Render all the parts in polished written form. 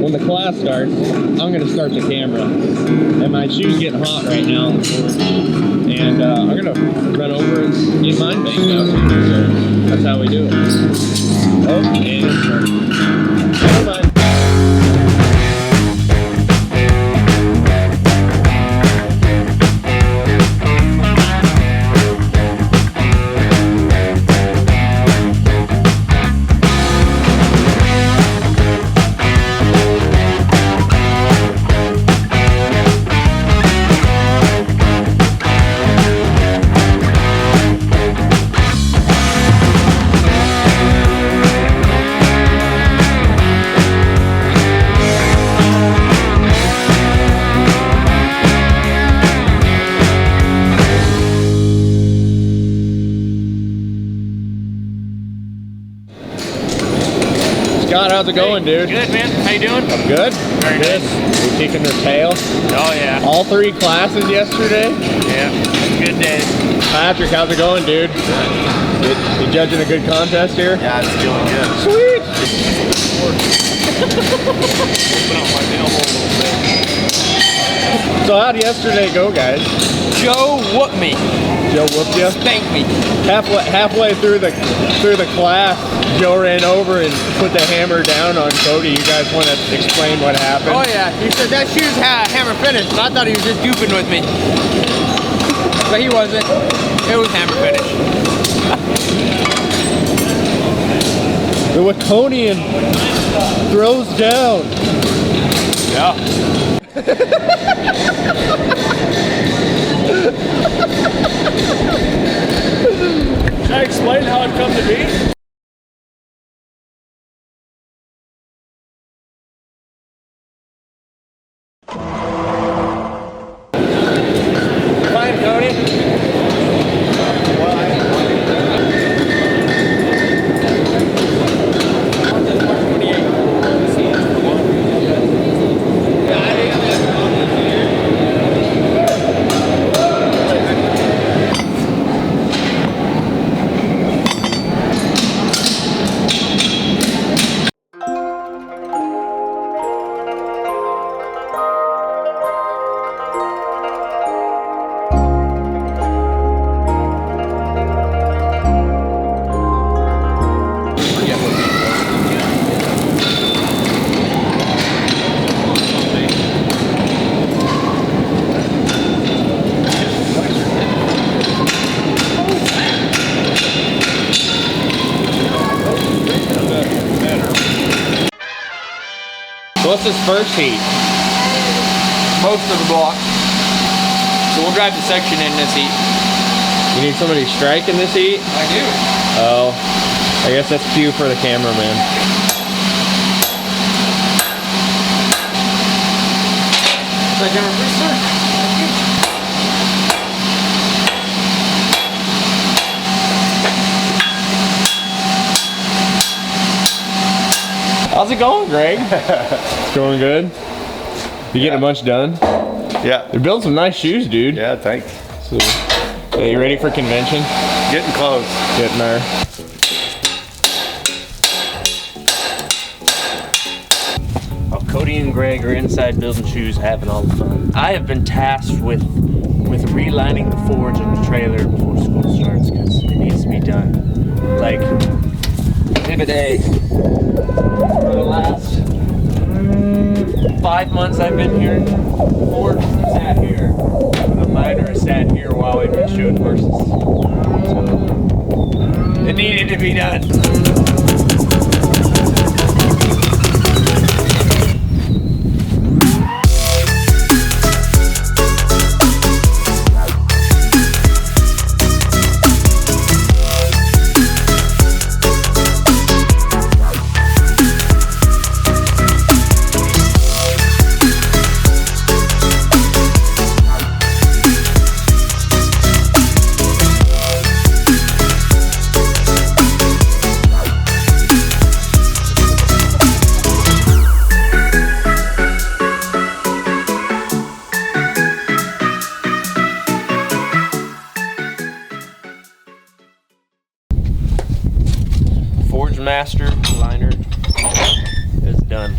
when the class starts, I'm gonna start the camera. And my shoe's getting hot right now on the forge. And I'm gonna run over and get mine baked out. So that's how we do it. Oh, and it's starting. Never mind. Scott, how's it going, dude? Good, man. How you doing? I'm good. Very good. nice. You kicking their tail? Oh, yeah. All 3 classes yesterday? Yeah. Good day. Patrick, how's it going, dude? You judging a good contest here? Yeah, it's doing good. Sweet! So how'd yesterday go, guys? Joe whooped me. Joe whooped you? Spanked me. Halfway through the class, Joe ran over and put the hammer down on Cody. You guys want to explain what happened? Oh yeah, he said that shoe's hammer finished, and I thought he was just goofing with me. But he wasn't. It was hammer finished. The Waconian throws down. Yeah. Should I explain how it come to be? Fine, Cody. What's this first heat? Most of the block. So we'll drive the section in this heat. You need somebody striking this heat? I do. Oh, I guess that's cue for the cameraman. Second reverse, sir. How's it going, Greg? It's going good? You getting a bunch done? Yeah. They're building some nice shoes, dude. Yeah, thanks. So, yeah, you ready for convention? Getting close. Getting there. While Cody and Greg are inside building shoes, having all the fun, I have been tasked with relining the forge on the trailer before school starts because it needs to be done. Like, every day. For the last 5 months I've been here, the forge has sat here. The liner has sat here while we've been shoeing horses. So, it needed to be done. Master liner is done.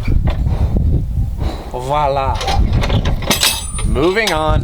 Voila. Moving on.